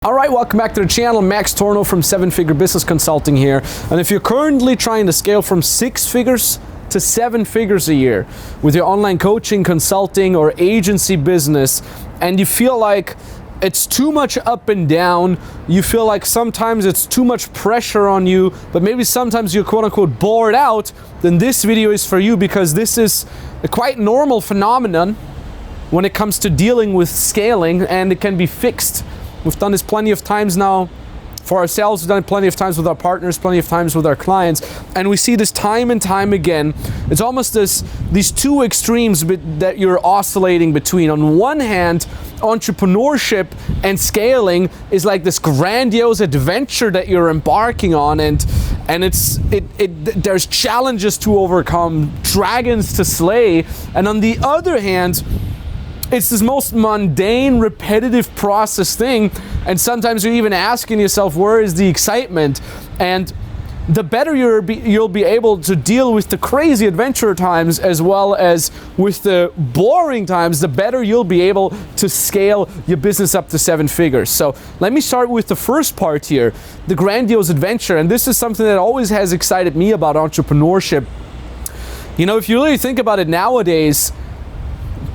All right, welcome back to the channel. Max Tornow from 7-Figure Business Consulting here. And if you're currently trying to scale from 6 figures to 7 figures a year with your online coaching, consulting, or agency business, and you feel like it's too much up and down, you feel like sometimes it's too much pressure on you, but maybe sometimes you're quote unquote bored out, then this video is for you, because this is a quite normal phenomenon when it comes to dealing with scaling, and it can be fixed. We've done this plenty of times now for ourselves. We've done it plenty of times with our partners, plenty of times with our clients, and we see this time and time again. It's almost these two extremes that you're oscillating between. On one hand, entrepreneurship and scaling is like this grandiose adventure that you're embarking on, and there's challenges to overcome, dragons to slay. And on the other hand, it's this most mundane, repetitive process thing, and sometimes you're even asking yourself, where is the excitement? And the better you'll be able to deal with the crazy adventure times as well as with the boring times, the better you'll be able to scale your business up to 7 figures. So let me start with the first part here, the grandiose adventure. And this is something that always has excited me about entrepreneurship. You know, if you really think about it nowadays,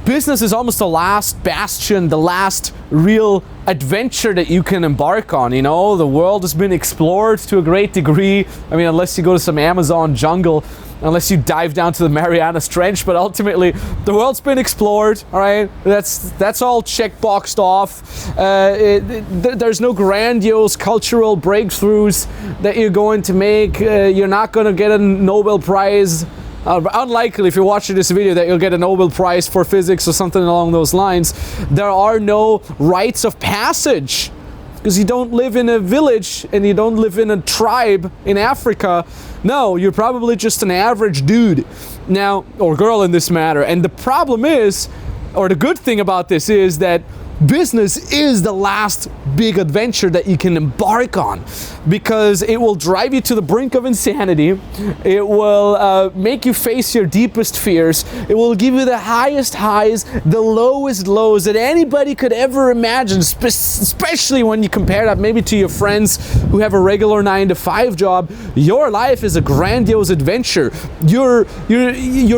business is almost the last bastion, the last real adventure that you can embark on. You know, the world has been explored to a great degree. I mean, unless you go to some Amazon jungle, unless you dive down to the Marianas Trench, but ultimately the world's been explored. All right, that's all checkboxed off. There's no grandiose cultural breakthroughs that you're going to make. You're not going to get a Nobel Prize. Unlikely, if you're watching this video, that you'll get a Nobel Prize for physics or something along those lines. There are no rites of passage, because you don't live in a village and you don't live in a tribe in Africa. No, you're probably just an average dude now, or girl in this matter. And the problem is, or the good thing about this is that business is the last big adventure that you can embark on, because it will drive you to the brink of insanity. It will make you face your deepest fears. It will give you the highest highs, the lowest lows that anybody could ever imagine, especially when you compare that maybe to your friends who have a regular 9-to-5 job. Your life is a grandiose adventure. You're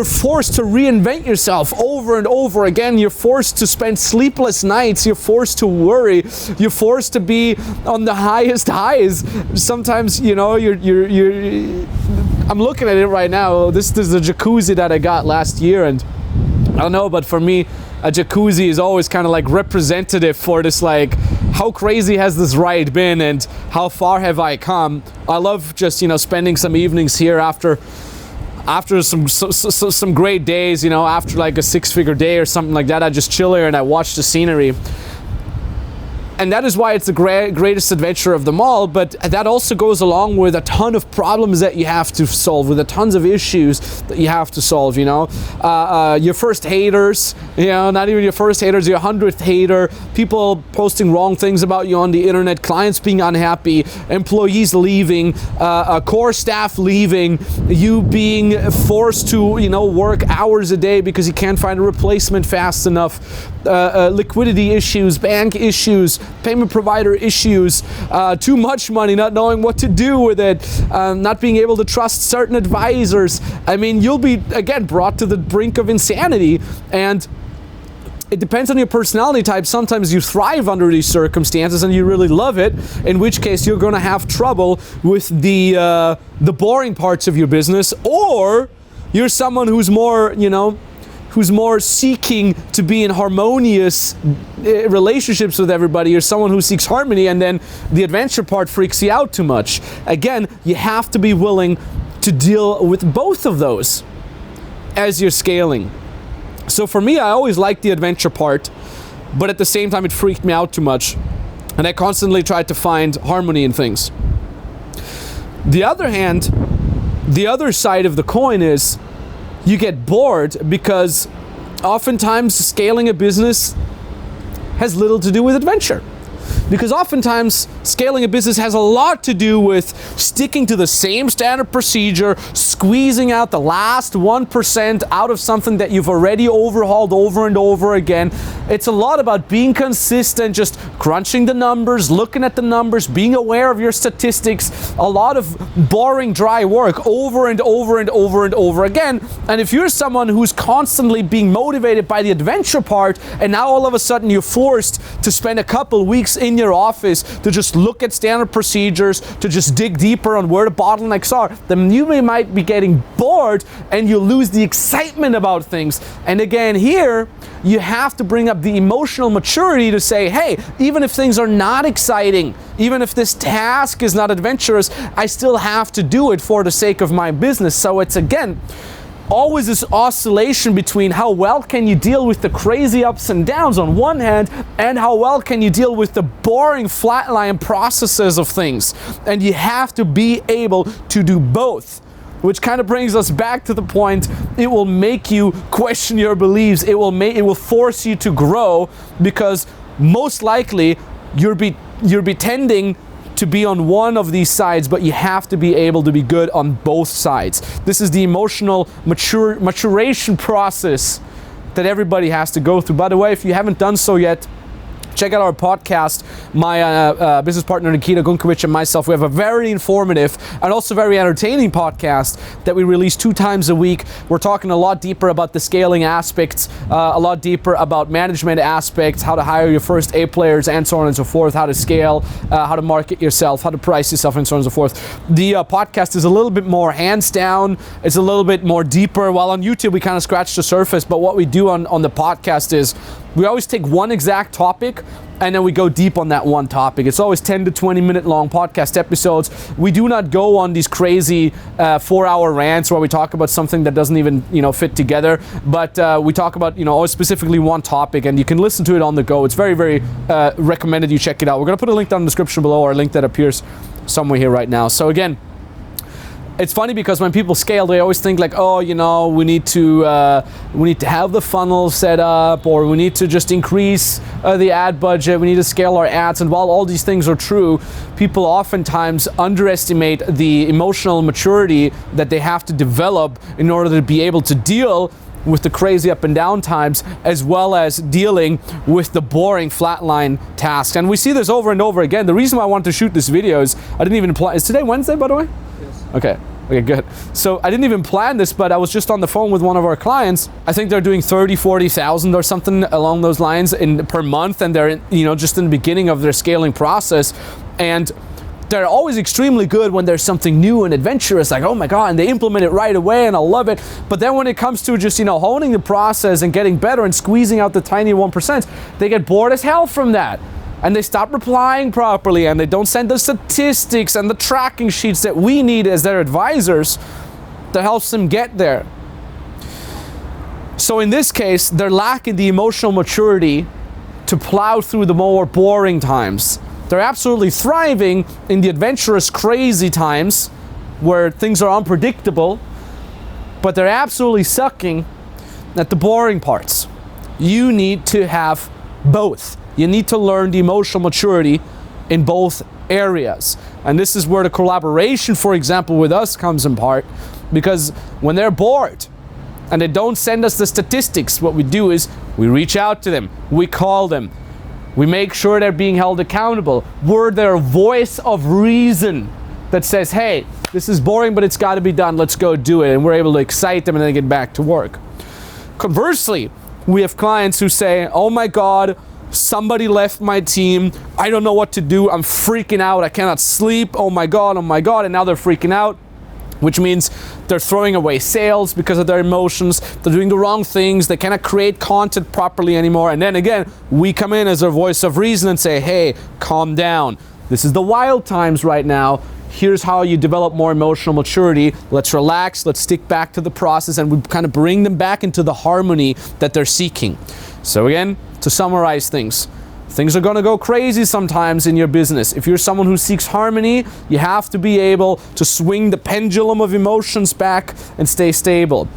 forced to reinvent yourself over and over again. You're forced to spend sleepless nights. You're forced to worry. You're forced to be on the highest highs. Sometimes, you know, I'm looking at it right now. This is a jacuzzi that I got last year, and I don't know, but for me, a jacuzzi is always kind of like representative for this, like, how crazy has this ride been and how far have I come. I love just, you know, spending some evenings here after some great days, you know, after like a 6-figure day or something like that. I just chill here and I watch the scenery. And that is why it's the greatest adventure of them all. But that also goes along with a ton of problems that you have to solve, with a tons of issues that you have to solve, you know. Your first haters, you know, not even your first haters, your 100th hater, people posting wrong things about you on the internet, clients being unhappy, employees leaving, core staff leaving, you being forced to, you know, work hours a day because you can't find a replacement fast enough, liquidity issues, bank issues, payment provider issues, too much money, not knowing what to do with it, not being able to trust certain advisors. I mean, you'll be, again, brought to the brink of insanity. And it depends on your personality type. Sometimes you thrive under these circumstances and you really love it, in which case you're going to have trouble with the boring parts of your business. Or you're someone who's more, you know, who's more seeking to be in harmonious relationships with everybody. You're someone who seeks harmony, and then the adventure part freaks you out too much. Again, you have to be willing to deal with both of those as you're scaling. So for me, I always liked the adventure part, but at the same time it freaked me out too much, and I constantly tried to find harmony in things. The other hand, the other side of the coin is you get bored, because oftentimes scaling a business has little to do with adventure. Because oftentimes scaling a business has a lot to do with sticking to the same standard procedure, squeezing out the last 1% out of something that you've already overhauled over and over again. It's a lot about being consistent, just crunching the numbers, looking at the numbers, being aware of your statistics, a lot of boring, dry work over and over and over and over again. And if you're someone who's constantly being motivated by the adventure part, and now all of a sudden you're forced to spend a couple weeks in your office to just look at standard procedures, to just dig deeper on where the bottlenecks are, then you might be getting bored and you lose the excitement about things. And again, here, you have to bring up the emotional maturity to say, hey, even if things are not exciting, even if this task is not adventurous, I still have to do it for the sake of my business. So it's, again, always this oscillation between how well can you deal with the crazy ups and downs on one hand, and how well can you deal with the boring flatline processes of things. And you have to be able to do both. Which kind of brings us back to the point, it will make you question your beliefs. It will force you to grow, because most likely you're tending to be on one of these sides, but you have to be able to be good on both sides. This is the emotional maturation process that everybody has to go through. By the way, if you haven't done so yet, check out our podcast. My business partner Nikita Gunkovic and myself, we have a very informative and also very entertaining podcast that we release 2 times a week. We're talking a lot deeper about the scaling aspects, a lot deeper about management aspects, how to hire your first A players, and so on and so forth, how to scale, how to market yourself, how to price yourself, and so on and so forth. The podcast is a little bit more hands down. It's a little bit more deeper. While on YouTube, we kind of scratch the surface, but what we do on the podcast is we always take one exact topic and then we go deep on that one topic. It's always 10 to 20 minute long podcast episodes. We do not go on these crazy 4-hour rants where we talk about something that doesn't even fit together, but we talk about always specifically one topic, and you can listen to it on the go. It's very, very recommended you check it out. We're going to put a link down in the description below, or a link that appears somewhere here right now. So again, it's funny because when people scale, they always think like, oh, we need to have the funnel set up, or we need to just increase the ad budget. We need to scale our ads. And while all these things are true, people oftentimes underestimate the emotional maturity that they have to develop in order to be able to deal with the crazy up and down times, as well as dealing with the boring flatline tasks. And we see this over and over again. The reason why I wanted to shoot this video is I didn't even plan. Is today Wednesday, by the way? Yes. Okay, good. So I didn't even plan this, but I was just on the phone with one of our clients. I think they're doing 40,000 or something along those lines per month, and they're just in the beginning of their scaling process. And they're always extremely good when there's something new and adventurous, like, oh my God, and they implement it right away, and I love it. But then when it comes to just, honing the process and getting better and squeezing out the tiny 1%, they get bored as hell from that. And they stop replying properly, and they don't send the statistics and the tracking sheets that we need as their advisors that helps them get there. So in this case, they're lacking the emotional maturity to plow through the more boring times. They're absolutely thriving in the adventurous, crazy times where things are unpredictable, but they're absolutely sucking at the boring parts. You need to have both. You need to learn the emotional maturity in both areas. And this is where the collaboration, for example, with us comes in part, because when they're bored and they don't send us the statistics, what we do is we reach out to them, we call them, we make sure they're being held accountable. We're their voice of reason that says, hey, this is boring, but it's got to be done. Let's go do it. And we're able to excite them and then get back to work. Conversely, we have clients who say, oh my God, somebody left my team. I don't know what to do. I'm freaking out. I cannot sleep. Oh my God. And now they're freaking out, which means they're throwing away sales because of their emotions. They're doing the wrong things. They cannot create content properly anymore. And then again, we come in as their voice of reason and say, hey, calm down. This is the wild times right now. Here's how you develop more emotional maturity. Let's relax. Let's stick back to the process, and we kind of bring them back into the harmony that they're seeking. So again, to summarize things are going to go crazy sometimes in your business. If you're someone who seeks harmony, you have to be able to swing the pendulum of emotions back and stay stable.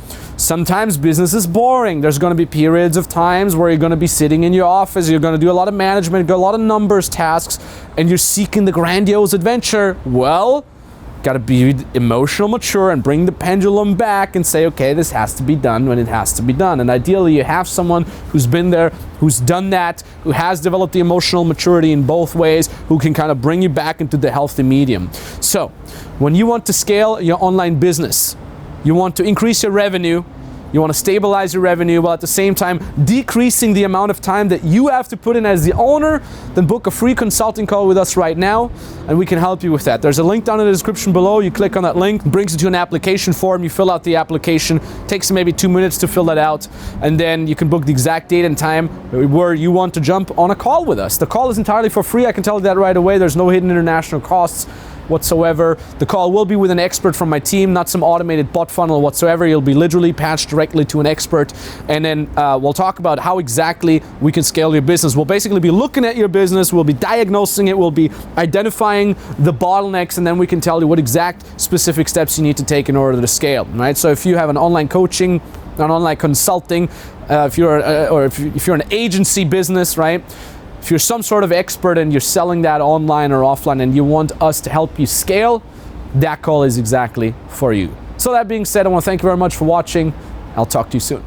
Sometimes business is boring. There's going to be periods of times where you're going to be sitting in your office, you're going to do a lot of management, got a lot of numbers tasks, and you're seeking the grandiose adventure. Well, got to be emotional mature and bring the pendulum back and say, okay, this has to be done when it has to be done. And ideally you have someone who's been there, who's done that, who has developed the emotional maturity in both ways, who can kind of bring you back into the healthy medium. So when you want to scale your online business, you want to increase your revenue, you want to stabilize your revenue while at the same time decreasing the amount of time that you have to put in as the owner, then book a free consulting call with us right now and we can help you with that. There's a link down in the description below. You click on that link, it brings you to an application form. You fill out the application, takes maybe 2 minutes to fill that out, and then you can book the exact date and time where you want to jump on a call with us. The call is entirely for free. I can tell you that right away. There's no hidden international costs whatsoever. The call will be with an expert from my team, not some automated bot funnel whatsoever. You'll be literally patched directly to an expert, and then we'll talk about how exactly we can scale your business. We'll basically be looking at your business, we'll be diagnosing it, we'll be identifying the bottlenecks, and then we can tell you what exact specific steps you need to take in order to scale, right? So if you have an online coaching, an online consulting, if you're an agency business, right? If you're some sort of expert and you're selling that online or offline and you want us to help you scale, that call is exactly for you. So that being said, I want to thank you very much for watching. I'll talk to you soon.